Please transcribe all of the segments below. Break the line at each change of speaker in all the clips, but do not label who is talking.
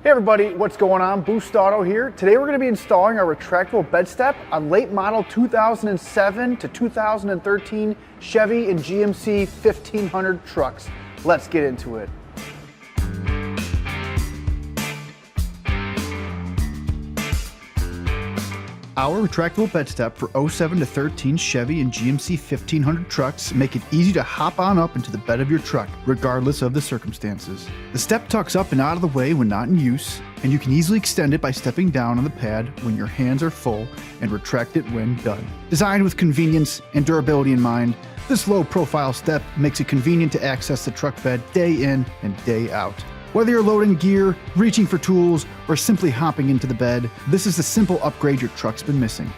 Hey everybody, what's going on? Boost Auto here. Today we're going to be installing our retractable bed step on late model 2007 to 2013 Chevy and GMC 1500 trucks. Let's get into it. Our retractable bed step for 07 to 13 Chevy and GMC 1500 trucks make it easy to hop on up into the bed of your truck, regardless of the circumstances. The step tucks up and out of the way when not in use, and you can easily extend it by stepping down on the pad when your hands are full and retract it when done. Designed with convenience and durability in mind, this low-profile step makes it convenient to access the truck bed day in and day out. Whether you're loading gear, reaching for tools, or simply hopping into the bed, this is the simple upgrade your truck's been missing.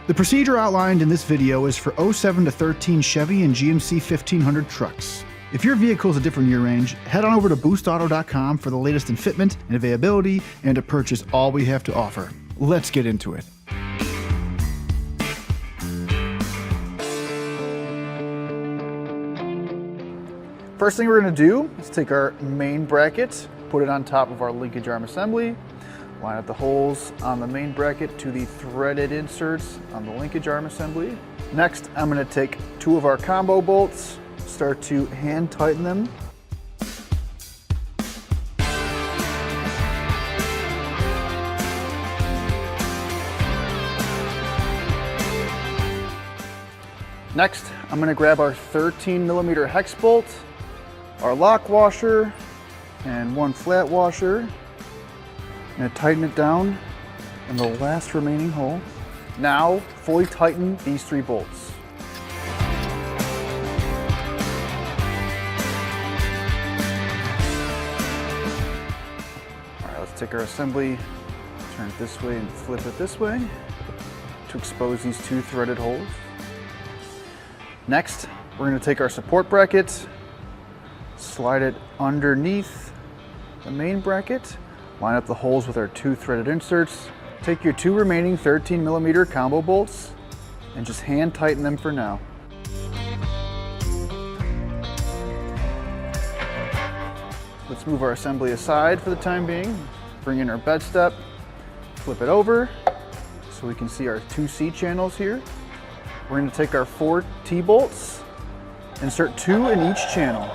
The procedure outlined in this video is for 07 to 13 Chevy and GMC 1500 trucks. If your vehicle is a different year range, head on over to boostauto.com for the latest in fitment and availability and to purchase all we have to offer. Let's get into it. First thing we're going to do is take our main bracket, put it on top of our linkage arm assembly, line up the holes on the main bracket to the threaded inserts on the linkage arm assembly. Next, I'm going to take two of our combo bolts, start to hand tighten them. Next, I'm going to grab our 13mm hex bolt, our lock washer, and one flat washer. I'm going to tighten it down in the last remaining hole. Now, fully tighten these three bolts. All right, let's take our assembly, turn it this way and flip it this way to expose these two threaded holes. Next, we're going to take our support bracket, slide it underneath the main bracket, line up the holes with our two threaded inserts, take your two remaining 13mm combo bolts, and just hand tighten them for now. Let's move our assembly aside for the time being, bring in our bed step, flip it over so we can see our two C channels here. We're going to take our 4 T-bolts, insert 2 in each channel.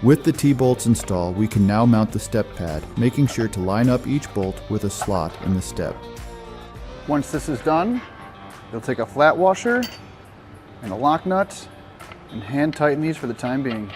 With the T-bolts installed, we can now mount the step pad, making sure to line up each bolt with a slot in the step.
Once this is done, you'll take a flat washer and a lock nut and hand tighten these for the time being.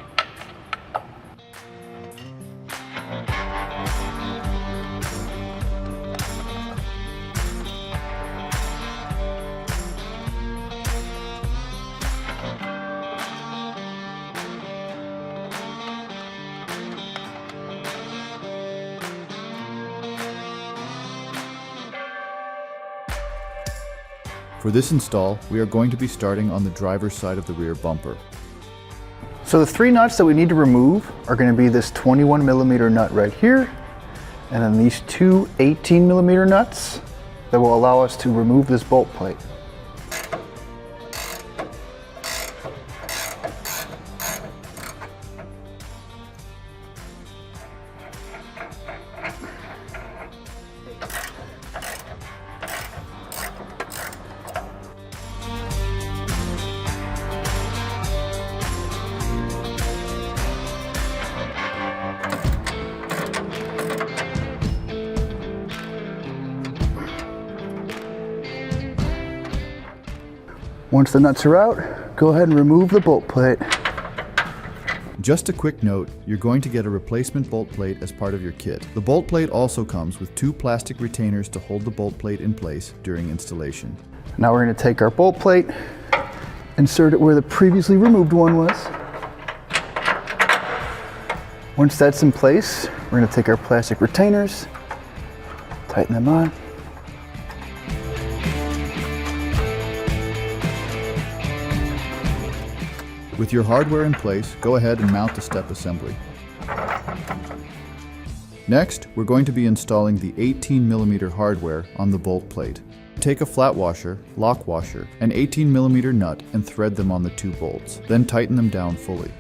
For this install, we are going to be starting on the driver's side of the rear bumper.
So the 3 nuts that we need to remove are going to be this 21mm nut right here, and then these two 18mm nuts that will allow us to remove this bolt plate. Once the nuts are out, go ahead and remove the bolt plate.
Just a quick note, you're going to get a replacement bolt plate as part of your kit. The bolt plate also comes with 2 plastic retainers to hold the bolt plate in place during installation.
Now we're going to take our bolt plate, insert it where the previously removed one was. Once that's in place, we're going to take our plastic retainers, tighten them on.
With your hardware in place, go ahead and mount the step assembly. Next, we're going to be installing the 18mm hardware on the bolt plate. Take a flat washer, lock washer, an 18mm nut and thread them on the 2 bolts, then tighten them down fully.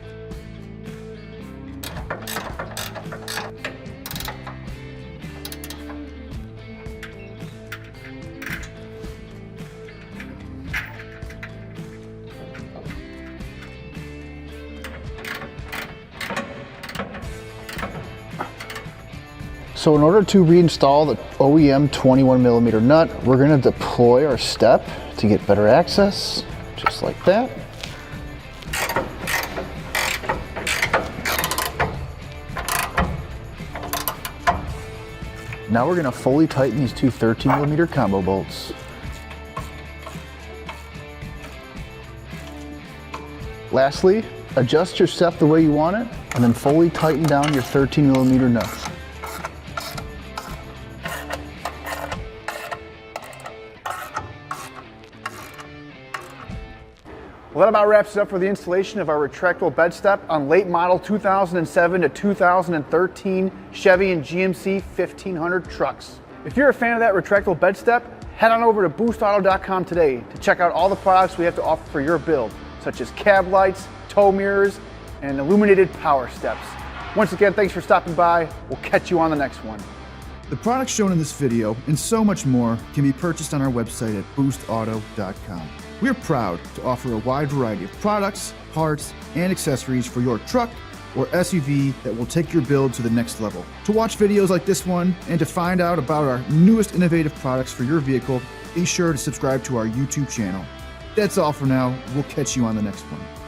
So in order to reinstall the OEM 21mm nut, we're going to deploy our step to get better access, just like that. Now we're going to fully tighten these 2 13mm combo bolts. Lastly, adjust your step the way you want it, and then fully tighten down your 13mm nuts. Well, that about wraps it up for the installation of our retractable bed step on late model 2007 to 2013 Chevy and GMC 1500 trucks. If you're a fan of that retractable bed step, head on over to boostauto.com today to check out all the products we have to offer for your build, such as cab lights, tow mirrors, and illuminated power steps. Once again, thanks for stopping by. We'll catch you on the next one. The products shown in this video and so much more can be purchased on our website at boostauto.com. We're proud to offer a wide variety of products, parts, and accessories for your truck or SUV that will take your build to the next level. To watch videos like this one and to find out about our newest innovative products for your vehicle, be sure to subscribe to our YouTube channel. That's all for now. We'll catch you on the next one.